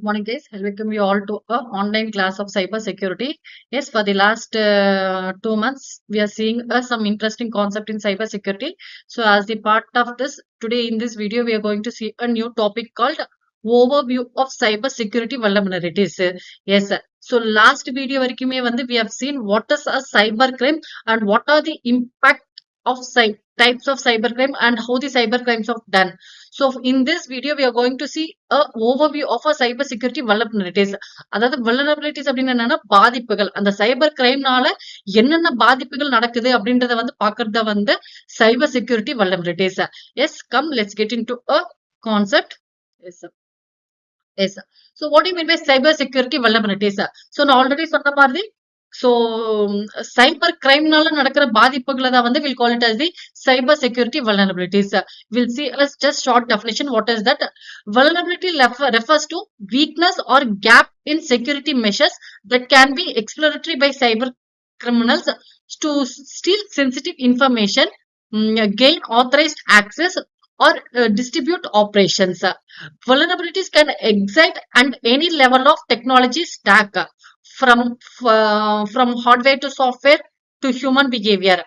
Morning, guys. I welcome you all to a online class of cyber security. Yes, for the last 2 months, we are seeing some interesting concept in cyber security. So, as the part of this, today in this video, we are going to see a new topic called overview of cyber security vulnerabilities. Yes, sir. So, last video varikume vandu we have seen what is a cyber crime and what are the impact of types of cybercrime and how the cybercrimes are done. So in this video we are going to see a overview of a cyber security vulnerabilities. அதாவது vulnerabilities அப்படின்னு என்னன்னா பாதிப்புகள். அந்த சைபர் கிரைம்னால என்னென்ன பாதிப்புகள் நடக்குது அப்படின்றத வந்து பாக்குறத வந்து cyber security vulnerabilities. Yes, come let's get into a concept. Yes, sir. Yes, sir. So what do you mean by cyber security vulnerabilities? So நான் ஆல்ரெடி சொன்ன மாதிரி so cyber crimeனால நடக்கிற பாதிப்புகளை தான் வந்து we'll call it as the cyber security vulnerabilities. We'll see as just short definition. What is that? Vulnerability refers to weakness or gap in security measures that can be exploratory by cyber criminals to steal sensitive information, gain authorized access, or distribute operations. Vulnerabilities can excite at any level of technology stack, from hardware to software to human behavior.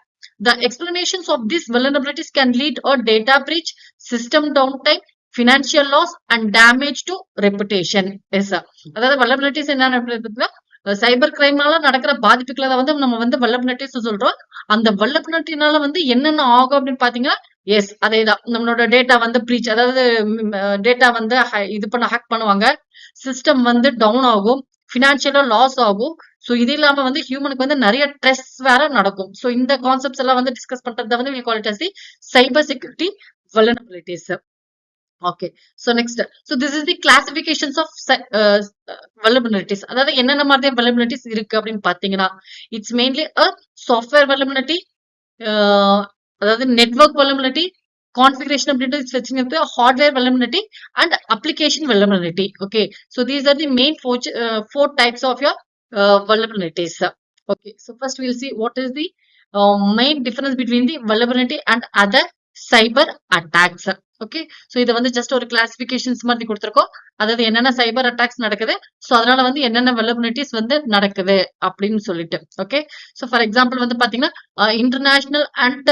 The explanations of these vulnerabilities can lead to data breach, system downtime, financial loss, and damage to reputation. Yes, sir. அதாவது vulnerabilities என்ன சைபர் கிரைம்னால நடக்கிற பாதிப்புகளை தான் வந்து நம்ம வந்து vulnerabilities சொல்றோம். அந்த vulnerabilityனால வந்து என்னென்ன ஆகும் அப்படின்னு பாத்தீங்கன்னா எஸ் அதேதான் நம்மளோட டேட்டா வந்து பிரீச், அதாவது டேட்டா வந்து இது பண்ண ஹேக் பண்ணுவாங்க, சிஸ்டம் வந்து டவுன் ஆகும், பினான்சியலா லாஸ் ஆகும். சோ இது இல்லாம வந்து ஹியூமனுக்கு வந்து நிறைய ஸ்ட்ரெஸ் வேற நடக்கும். சோ இந்த கான்செப்ட்ஸ் எல்லாம் வந்து டிஸ்கஸ் பண்றத வந்து we call it as the cyber security vulnerabilities. Okay, so next, so this is the classifications of vulnerabilities. அதாவது என்னென்ன மாதிரி vulnerabilities இருக்கு அப்படின்னு பாத்தீங்கன்னா it's mainly a software vulnerability, அதாவது network vulnerability, configuration அப்படின்றது வச்சுக்கிறது, hardware vulnerability and application vulnerability. Okay, so these are the main four types of your vulnerabilities. Okay, so first we'll see what is the main difference between the vulnerability and other cyber attacks. Okay, so இது வந்து just ஒரு classifications மாதிரி கொடுத்திருக்கோம். அதாவது என்னென்ன சைபர் attacks நடக்குது, so அதனால வந்து என்னென்ன vulnerabilities வந்து நடக்குது அப்படின்னு சொல்லிட்டு. ஓகே, சோ ஃபார் எக்ஸாம்பிள் வந்து பாத்தீங்கன்னா international and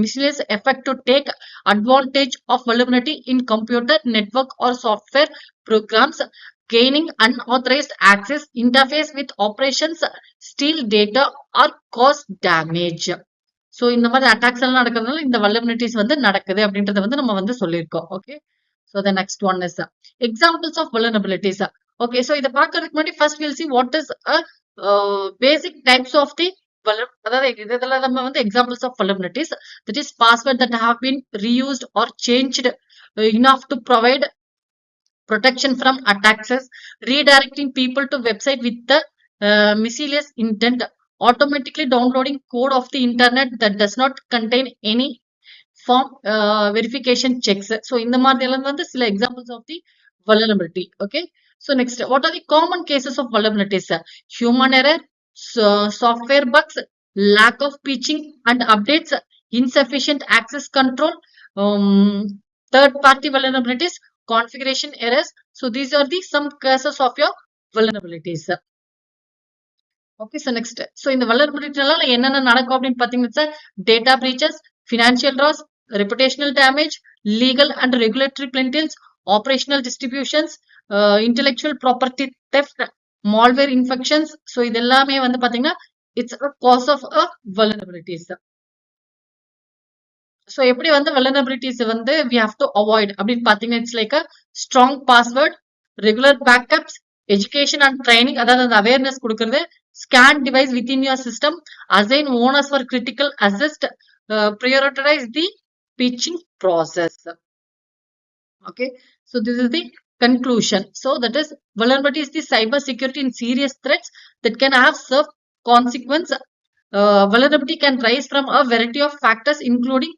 miscellaneous effect to take advantage of vulnerability in computer network or software programs, gaining unauthorized access, interface with operations, steal data or cause damage. So இந்த மாதிரி attacks எல்லாம் நடக்கிறதுனால இந்த vulnerabilities வந்து நடக்குது அப்படின்றத வந்து நம்ம வந்து சொல்லியிருக்கோம். Okay, so the next one is examples of vulnerabilities. Okay, so இத பார்க்கிறதுக்கு முன்னாடி first we'll see what is a basic types of the அதாவது இதெல்லாம் நம்ம வந்து examples of vulnerabilities, that is password that have been reused or changed enough to provide protection from attacks, redirecting people to website with the malicious intent, automatically downloading code of the internet that does not contain any form verification checks. So இந்த மாதிரி எல்லாம் வந்து சில examples of the vulnerability. Okay, so next, what are the common cases of vulnerabilities? Human error, software bugs, lack of patching and updates, insufficient access control, third party vulnerabilities, configuration errors. So these are the some cases of your vulnerabilities. Okay, so next, so இந்த vulnerabilityனால என்னென்ன நடக்கும் அப்படின்னு பாத்தீங்கன்னா data breaches, financial loss, reputational damage, legal and regulatory penalties, operational distributions, intellectual property theft, malware infections. So இது எல்லாமே வந்து பாத்தீங்கன்னா it's a cause of a vulnerabilities. So எப்படி வந்து vulnerabilities வந்து we have to avoid அப்படின்னு பாத்தீங்கன்னா it's like a strong password, regular backups, education and training, அதாவது அந்த அவேர்னஸ் கொடுக்கிறது, scan device within your system, assign owners for critical assist, prioritize the patching process. Okay, so this is the conclusion. So that is vulnerability is the cyber security in serious threats that can have severe consequence. Vulnerability can rise from a variety of factors including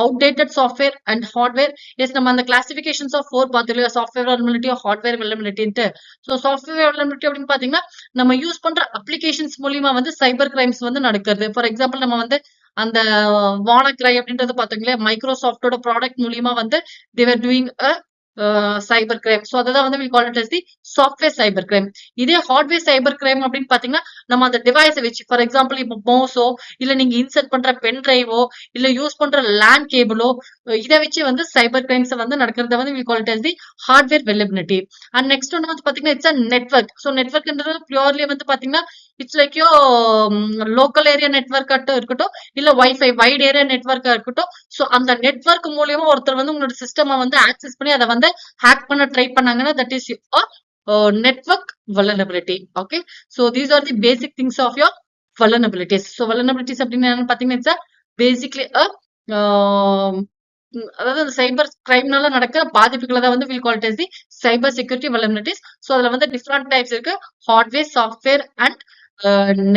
outdated software and hardware. Yes, நம்ம அந்த classifications of 4 பார்த்தோம், software vulnerability, hardware vulnerability. So software vulnerability அப்படின்னு பாத்தீங்கன்னா நம்ம use பண்ற applications மூலியமா வந்து சைபர் crimes வந்து நடக்கிறது. ஃபார் எக்ஸாம்பிள் நம்ம வந்து அந்த வானக்ரை அப்படின்றது பாத்தீங்களா, மைக்ரோசாஃப்டோட ப்ராடக்ட் மூலியமா வந்து they were doing a cyber crime. So அததான் வந்து we call it as the software cyber crime. இதே ஹார்ட்வேர் சைபர் கிரைம் அப்படின்னு பாத்தீங்கன்னா நம்ம அந்த டிவைஸை வச்சு ஃபார் எக்ஸாம்பிள் இப்போ மோஸோ இல்ல நீங்க இன்சர்ட் பண்ற பென் டிரைவோ இல்ல யூஸ் பண்ற லேண்ட் கேபிளோ இதை வச்சு வந்து சைபர் கிரைம்ஸ் வந்து நடக்கிறத வந்து we call it as the hardware availability. And next ஒன்று வந்து பாத்தீங்கன்னா இட்ஸ் அ நெட்வொர்க். ஸோ நெட்வொர்க்ன்றது பியூர்லி வந்து பாத்தீங்கன்னா it's like your local area network இருக்கட்டும் இல்ல வைஃபை வைட் ஏரியா நெட்வொர்க்கா இருக்கட்டும். ஸோ அந்த நெட்வொர்க் மூலியமா ஒருத்தர் வந்து உங்களோட சிஸ்டம் வந்து ஆக்சஸ் பண்ணி அதை வந்து ஹேக் பண்ண ட்ரை பண்ணாங்கன்னா that is network vulnerability. Okay, so these are the basic things of your vulnerabilities. So vulnerabilities அப்படின்னு என்னன்னு பாத்தீங்கன்னா it's a basically a அதாவது சைபர் கிரைம்னால நடக்கிற பாதிப்புகளை தான் வந்து we'll call it as the cyber security vulnerabilities. So அதுல வந்து டிஃப்ரெண்ட் டைப்ஸ் இருக்கு, hardware software and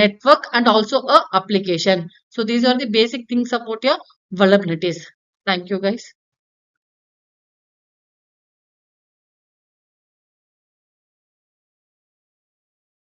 network and also a application. So these are the basic things about your vulnerabilities. Thank you guys.